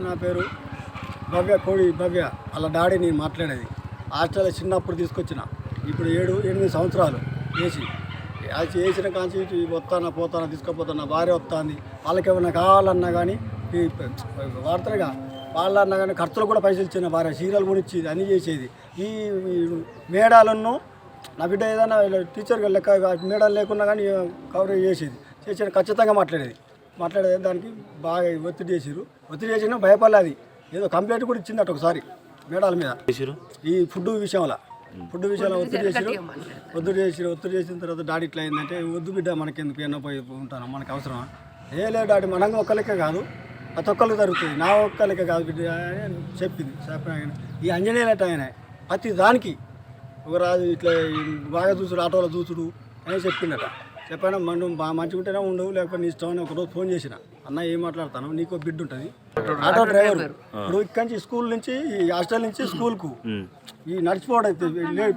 నా పేరు భవ్య కోడి భవ్య. అలా డాడీ నేను మాట్లాడేది. హాస్టల్ చిన్నప్పుడు తీసుకొచ్చిన, ఇప్పుడు 7-8 సంవత్సరాలు వేసి అది వేసిన కాంచి వస్తానా పోతానా తీసుకుపోతాను. నా భార్య వస్తుంది, వాళ్ళకి ఏమైనా కావాలన్నా కానీ వాడతారుగా, వాళ్ళన్నా కానీ ఖర్చులు కూడా పైసలు ఇచ్చిన భార్య, చీరలు కొనిచ్చి అన్నీ చేసేది. ఈ మేడాలను నా బిడ్డ ఏదైనా టీచర్ లెక్క మేడాలు లేకున్నా కానీ కవరేజ్ చేసేది ఖచ్చితంగా మాట్లాడేది దానికి బాగా ఒత్తిడి చేసినా భయపడలేదు. ఏదో కంప్లైంట్ కూడా ఇచ్చిందట ఒకసారి మేడాల మీద ఈ ఫుడ్ విషయంలో ఒత్తిడి చేసిన తర్వాత డాడీ ఇట్లా అయిందంటే, వద్దు బిడ్డ మనకెందుకు ఎన్నో పోయి ఉంటాను, మనకు అవసరమా? లేదు డాడీ, మనంగా ఒక్కరికే కాదు, ప్రతి ఒక్కరికి జరుగుతుంది, నా ఒక్కరికే కాదు బిడ్డ అని చెప్పింది. ఈ అంజనేయులట ఆయన ప్రతి దానికి ఒక రాజు ఇట్లా బాగా చూసుడు, ఆటోలో చూసుడు అని చెప్పిండట. చెప్పాను మనం బాగా మంచిగా ఉంటేనే ఉండవు, లేకపోతే నీ ఇష్టం అని ఒకరోజు ఫోన్ చేసిన. అన్న ఏం మాట్లాడతాను, నీకు బిడ్డ ఉంటుంది, ఆటో డ్రైవర్. ఇప్పుడు ఇక్కడి నుంచి స్కూల్ నుంచి ఈ హాస్టల్ నుంచి స్కూల్కు ఈ నడిచిపోవడం అయితే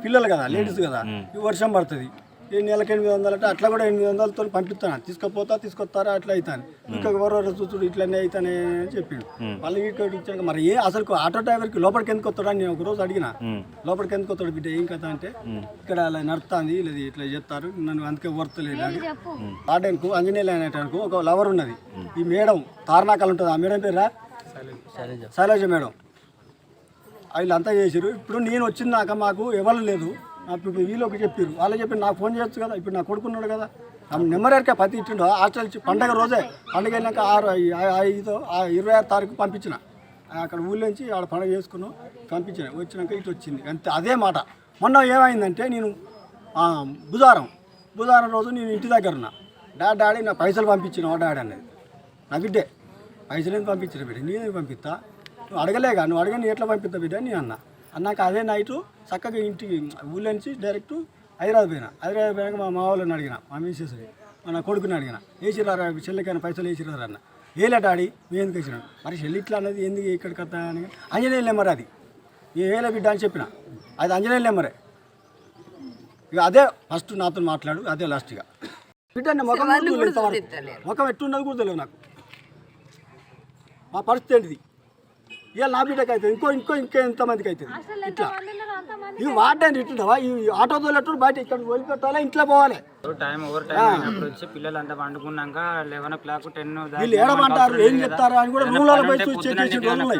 పిల్లలు కదా, లేడీస్ కదా, ఈ వర్షం పడుతుంది, ఈ నెలకు 800 అంటే అట్లా కూడా 800తో పంపిస్తాను, తీసుకొస్తారా అట్లా అవుతాను, ఇంకా ఎవరెవరు చూసుడు ఇట్లనే అవుతానే అని చెప్పిండు. వాళ్ళకి ఇక్కడ ఇచ్చాక మరి అసలు ఆటో డ్రైవర్కి లోపలికి ఎందుకు వస్తాడు అని నేను ఒకరోజు అడిగిన. లోపలికి ఎందుకు వస్తాడు బిడ్డ, ఏం కథ అంటే, ఇక్కడ అలా నడుస్తుంది, లేదు ఇట్లా చెప్తారు, నన్ను అందుకే వర్తలేదు అని. వాడేనుకు అంజనేయులు అనేటానికి ఒక లవర్ ఉన్నది, ఈ మేడం తారనాకాలు ఉంటుంది, ఆ మేడం పేరా శైలజ మేడం. వీళ్ళంతా చేసారు. ఇప్పుడు నేను వచ్చిందాక మాకు ఎవరు లేదు, ఇప్పుడు వీళ్ళకి చెప్పారు, వాళ్ళు చెప్పి నాకు ఫోన్ చేయొచ్చు కదా, ఇప్పుడు నా కొడుకున్నాడు కదా, నెంబర్ ఎరికే పత్తి ఇచ్చిండు. హాస్టల్ పండగ రోజే, పండగ వెళ్ళాక 26 తారీఖు పంపించిన, అక్కడ ఊళ్ళో నుంచి ఆడ పండగ చేసుకున్నాం, పంపించిన. వచ్చినాక ఇటు వచ్చింది అంతే. అదే మాట. మొన్న ఏమైందంటే, నేను బుధవారం రోజు నేను ఇంటి దగ్గర ఉన్నా. డాడీ నా పైసలు పంపించిన డాడీ అనేది, నా బిడ్డే పైసలు ఎందుకు పంపించిన బిడ్డ, నేను పంపిస్తా, నువ్వు అడగలేగా, నువ్వు అడగని ఎట్లా పంపిస్తా బిడ్డ అని అన్నాక అదే నైటు చక్కగా ఇంటికి ఊళ్ళో నుంచి డైరెక్ట్ హైదరాబాద్ పోయినాక మా వాళ్ళని అడిగిన, మా మిస్సెస్ని, మన కొడుకుని అడిగిన, వేసిరారా చెల్లెకైనా పైసలు వేసిరారా అన్న. ఏలే డాడీ మేము ఎందుకు వేసినాడు, మరి చెల్లి ఇట్లా అనేది ఎందుకు ఇక్కడ కథ అని. అంజనేయుల నెంబర్ అది, ఏలే బిడ్డ అని చెప్పిన, అది అంజనేయుల నెంబరే. ఇక అదే ఫస్ట్ నాతో మాట్లాడు, అదే లాస్ట్గా బిడ్డ ముఖం ఎట్టున్నది కూడా తెలియదు నాకు. మా పరిస్థితి ఏంటిది, ఇవాళ నా బిడ్డకి అవుతుంది, ఇంకా ఎంతమందికి అవుతుంది. ఇట్లా ఇవి వాడడానికి ఇట్లుంటావా, ఈ ఆటో తోలేటప్పుడు బయట ఇక్కడ వదిలిపెట్టాలా, ఇంట్లో పోవాలి. వచ్చి పిల్లలంతా పండుకున్నాక 11 o'clock 10 వీళ్ళు ఏడమంటారు, ఏం చెప్తారు అని కూడా రూమ్లలో పోయి చూసి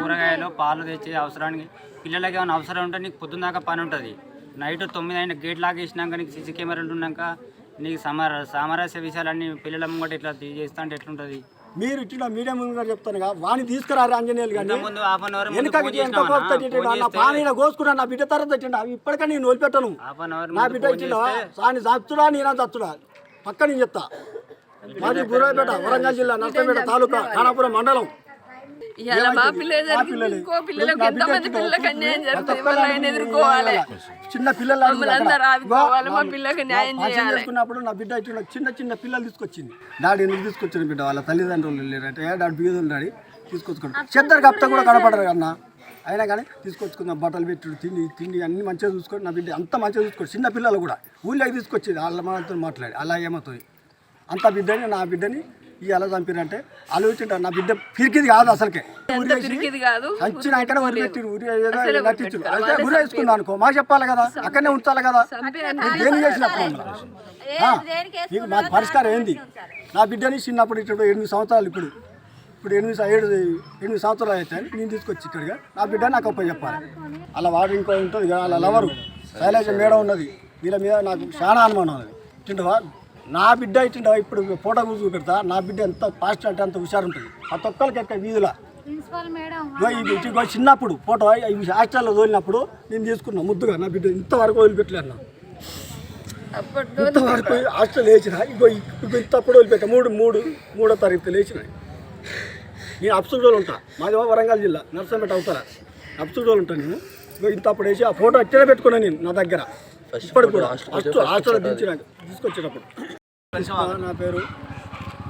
కూరగాయలు పాలు తెచ్చి అవసరానికి పిల్లలకి ఏమైనా అవసరం ఉంటే నీకు పొద్దున్న దాకా పని ఉంటుంది. నైట్ 9 అయిన గేట్ లాగేసినాక నీకు సీసీ కెమెరాలు ఉన్నాక నీకు సామరస్య విషయాలన్నీ పిల్లల ముంగట ఇట్లా చేస్తా అంటే ఎట్లుంటుంది. మీరు ఇట్లా మీడియా ముందు చెప్తాను వాడిని తీసుకురారు అంజనేయులు కానీ కోసుకున్నా, నా బిడ్డ తర్వాత తిండా ఇప్పటికే నేను వదిలిపెట్టాను. నా బిడ్డ ఇచ్చిండా సాని చచ్చుడా నేనా చచ్చుడా పక్క నేను చెప్తా. మాది బురాయిపేట, వరంగల్ జిల్లా, నర్సంపేట తాలూకా, ఖానాపురం మండలం. చిన్న పిల్లలు చేసుకున్నప్పుడు నా బిడ్డ చిన్న పిల్లలు తీసుకొచ్చింది. డాడీ ఎందుకు తీసుకొచ్చిన బిడ్డ, వాళ్ళ తల్లిదండ్రులు లేరంటే డాడీ బీదులు డాడీ తీసుకొచ్చుకున్నాడు. చెద్దరు కప్తా కూడా కనపడరు అన్న, అయినా కానీ తీసుకొచ్చుకున్న బట్టలు పెట్టుడు, తిండి అన్ని మంచిగా చూసుకోండి. నా బిడ్డ అంత మంచిగా చూసుకోండి. చిన్న పిల్లలు కూడా ఊళ్ళోకి తీసుకొచ్చేది, వాళ్ళ మాతో మాట్లాడి అలా ఏమవుతుంది అంత బిడ్డని, నా బిడ్డని ఇలా చంపిరంటే ఆలోచించారు. నా బిడ్డ పిరికిది కాదు, అసలుకే వచ్చినాక నటించు అయితే గురి వేసుకుందా అనుకో, మాకు చెప్పాలి కదా, అక్కడనే ఉంచాలి కదా. ఏం చేసినప్పుడు మీకు మా పరిష్కారం ఏంది? నా బిడ్డని చిన్నప్పుడు ఇప్పుడు 8 సంవత్సరాలు, ఇప్పుడు 8 సంవత్సరాలు అయితే నేను తీసుకొచ్చి ఇక్కడిగా నా బిడ్డ నాకు ఒప్ప చెప్పాలి. అలా వాడు ఇంకో ఉంటుంది కదా, అలా లవరు శైలజ మేడం ఉన్నది, వీళ్ళ మీద నాకు చాలా అనుమానం ఉన్నది. తింటవా నా బిడ్డ ఇచ్చిండవా, ఇప్పుడు ఫోటో కూర్చు పెడతా, నా బిడ్డ ఎంత ఫాస్ట్ అంటే అంత హుషారు ఉంటుంది. ప్రతి ఒక్కరికి ఎక్క వీధిలో చిన్నప్పుడు ఫోటో హాస్టల్లో తోలినప్పుడు నేను తీసుకున్నా ముద్దుగా. నా బిడ్డ ఇంతవరకు వదిలిపెట్టలేదు అన్న, ఇంతవరకు హాస్టల్ వేసిన ఇంతప్పుడు వదిలిపెట్టా. 3వ తారీఖు లేచిన. నేను అప్సూడోలు ఉంటా, మాది వరంగల్ జిల్లా, నర్సంపేట అవుతారా, అప్సూడోలు ఉంటాను నేను. ఇంతప్పుడు వేసి ఆ ఫోటో అట్లనే పెట్టుకున్నాను నేను నా దగ్గర, ఇప్పటికి కూడా హాస్టల్ దించినాక తీసుకొచ్చేటప్పుడు. నా పేరు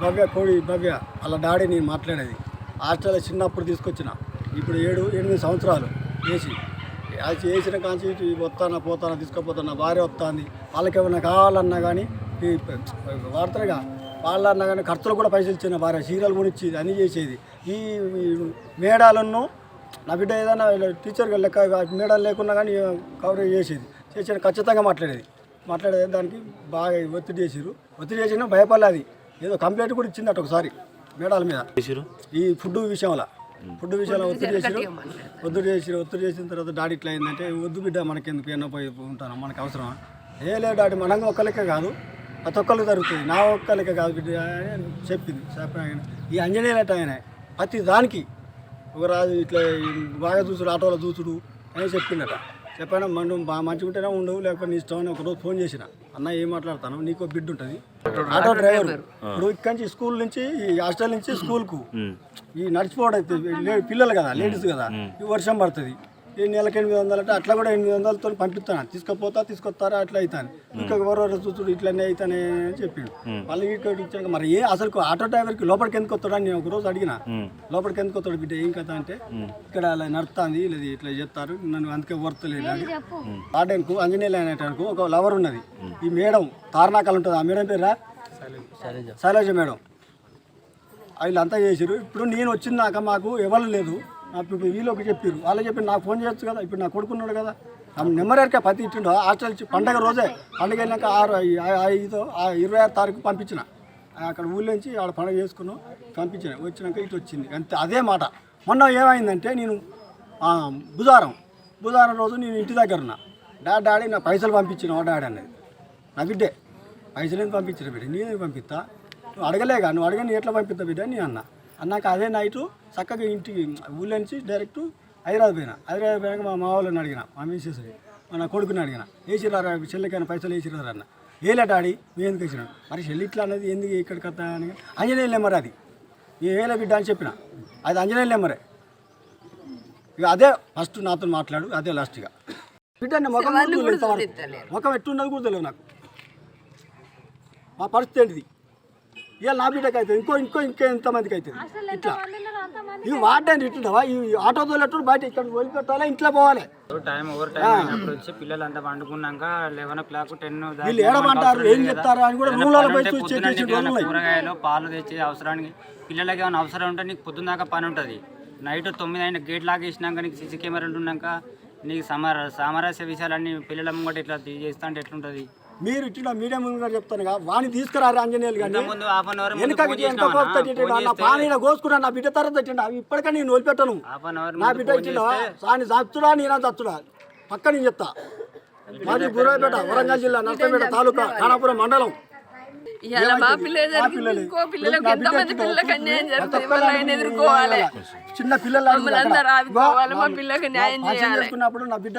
భవ్య కోడి భవ్య. అలా డాడీ నేను మాట్లాడేది. హాస్టల్ చిన్నప్పుడు తీసుకొచ్చిన, ఇప్పుడు 7-8 సంవత్సరాలు వేసిన కాంచి వస్తానా పోతానా తీసుకుపోతాను. నా భార్య వస్తుంది, వాళ్ళకి ఏమైనా కావాలన్నా కానీ వాడతారుగా, వాళ్ళన్నా కానీ ఖర్చులు కూడా పైసలు ఇచ్చిన భార్య చీరలు కొనిచ్చేది అన్నీ చేసేది. ఈ మేడాలను నా బిడ్డ ఏదైనా టీచర్గా లెక్క మేడాలు లేకున్నా కానీ కవరేజ్ చేసేది ఖచ్చితంగా మాట్లాడేది దానికి బాగా ఒత్తిడి చేసినా భయపడలేదు. ఏదో కంప్లైంట్ కూడా ఇచ్చిందట ఒకసారి మేడాల మీద ఈ ఫుడ్ విషయంలో ఒత్తిడి చేసిన తర్వాత డాడీ ఇట్లా అయిందంటే వద్దు బిడ్డ మనకెందుకు ఎన్నో పోయి ఉంటాను మనకు అవసరమా లేదు డాడీ మనంగా ఒక్కరికే కాదు ప్రతి ఒక్కరికి జరుగుతుంది నా ఒక్కరికే కాదు బిడ్డ అని చెప్పింది. ఈ అంజనేయులట ఆయన ప్రతి దానికి ఒక రాజు ఇట్లా బాగా చూసుడు ఆటోలో చూసుడు అని చెప్పిండట. చెప్పాను మనం బాగా మంచిగా ఉంటేనే ఉండవు లేకపోతే నీ ఇష్టం అని ఒకరోజు ఫోన్ చేసిన అన్న ఏం మాట్లాడతాను నీకు బిడ్డ ఉంటుంది ఆటో డ్రైవర్ ఇప్పుడు ఇక్కడి నుంచి స్కూల్ నుంచి ఈ హాస్టల్ నుంచి స్కూల్కు ఈ నడిచిపోవడం అయితే పిల్లలు కదా లేడీస్ కదా ఈ వర్షం పడుతుంది ఈ నెలకి 800 అంటే అట్లా కూడా 800తో పంపిస్తాను తీసుకొస్తారా అట్లా అవుతాను ఇంకా ఎవరెవరు చూసుడు ఇట్లనే అవుతానే అని చెప్పిండు. మళ్ళీ ఇక్కడ ఇచ్చాక మరి అసలు ఆటో డ్రైవర్కి లోపలికి ఎందుకు వస్తాడని నేను ఒకరోజు అడిగిన లోపలికి ఎందుకు వస్తాడు బిడ్డ ఏం కథ అంటే ఇక్కడ అలా నడుస్తుంది లేదు ఇట్లా చెప్తారు నన్ను అందుకే వర్తలేదు అని వాడనుకు అంజనేయులు అనేటానికి ఒక లవర్ ఉన్నది ఈ మేడం తారనాకాలు ఉంటుంది ఆ మేడం పేరా శైలజ మేడం వీళ్ళంతా చేసారు. ఇప్పుడు నేను వచ్చిందాక మాకు ఎవరు లేదు ఇప్పుడు వీళ్ళకి చెప్పారు వాళ్ళు చెప్పి నాకు ఫోన్ చేయొచ్చు కదా ఇప్పుడు నా కొడుకున్నాడు కదా నెంబర్ ఎరికే పత్తి ఇచ్చిండు హాస్టల్ పండగ రోజే పండుగ వెళ్ళాక 26 తారీఖు పంపించిన అక్కడ ఊళ్ళో నుంచి ఆడ పండుగ చేసుకున్నాం పంపించిన వచ్చినాక ఇటు వచ్చింది అంతే అదే మాట. మొన్న ఏమైందంటే నేను బుధవారం రోజు నేను ఇంటి దగ్గర ఉన్నా డాడీ నా పైసలు పంపించిన డాడీ అన్నది నా బిడ్డే పైసలు ఎందుకు పంపించిన బిడ్డ నేనే పంపిస్తా నువ్వు అడగలేగా నువ్వు అడగని ఎట్లా పంపిస్తా బిడ్డ అని అన్నాక అదే నైటు చక్కగా ఇంటికి ఊళ్ళో నుంచి డైరెక్ట్ హైదరాబాద్ పోయినాక మా వాళ్ళని అడిగిన మా మిస్సెస్ని నా కొడుకుని అడిగిన వేసిరారా చెల్లికైనా పైసలు వేసిరారా అన్న వేలే డాడీ మేము ఎందుకు వేసినాడు మరి చెల్లి ఇట్లా అన్నది ఎందుకు ఇక్కడికి వస్తా అని అంజనేయులు నెంబర్ అది వేలే బిడ్డ అని చెప్పిన అది అంజనేయులు నెంబరే ఇక అదే ఫస్ట్ నాతో మాట్లాడు అదే లాస్ట్గా బిడ్డ ముఖం ఎట్టున్నది కూడా తెలియదు నాకు మా పరిస్థితి ఏంటిది ఇవాళ నా బిడ్డకి అవుతుంది ఇంకా ఎంతమందికి అవుతుంది ఇట్లా ఇవి వాడడానికి ఇట్లుంటావా ఈ ఆటోతో ఎట్టు బయట ఇక్కడ వదిలిపెట్టాలా ఇంట్లో పోవాలి టైం ఓవర్ టైం అయినప్పుడు వచ్చి పిల్లలంతా పండుకున్నాక 11 o'clock 10 వీళ్ళు ఏడమంటారు ఏం చెప్తారు అని కూడా రూమ్లలో పోయి కూరగాయలు పాలు తెచ్చి అవసరానికి పిల్లలకి ఏమైనా అవసరం ఉంటే నీకు పొద్దున్న దాకా పని ఉంటుంది. నైట్ 9 అయిన గేట్ లాగేసినాక నీకు సీసీ కెమెరాలు ఉన్నాక నీకు సామరస్య విషయాలన్నీ పిల్లల ముంగట ఇట్లా చేస్తా అంటే ఎట్లుంటుంది. మీరు ఇట్లా మీడియా ముందు చెప్తాను వాడిని తీసుకురారు అంజనేయులు కానీ ముందు హాఫ్ అన్ అవర్ పానీలో కోసుకున్నా నా బిడ్డ తర్వాత తిట్టిండు అవి ఇప్పటికీ నేను వదిలిపెట్టాను నా బిడ్డ ఇచ్చిండా వాడిని చచ్చుడా నేనా చచ్చుడా పక్క నేను చెప్తా. మాది బుర్రాయిపేట వరంగల్ జిల్లా నర్సంపేట తాలూకా ఖానాపురం మండలం. చిన్న పిల్లలు చేసుకున్నప్పుడు నా బిడ్డ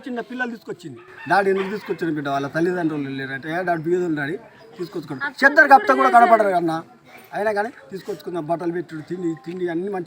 చిన్న పిల్లలు తీసుకొచ్చింది డాడీ ఎందుకు తీసుకొచ్చిన బిడ్డ వాళ్ళ తల్లిదండ్రులు లేరంటే డాడీ బీదులు డాడీ తీసుకొచ్చుకున్నాడు చెద్దరు కప్తా కూడా కనపడరు అన్న అయినా కానీ తీసుకొచ్చుకున్న బట్టలు పెట్టుడు తిండి అన్ని మంచి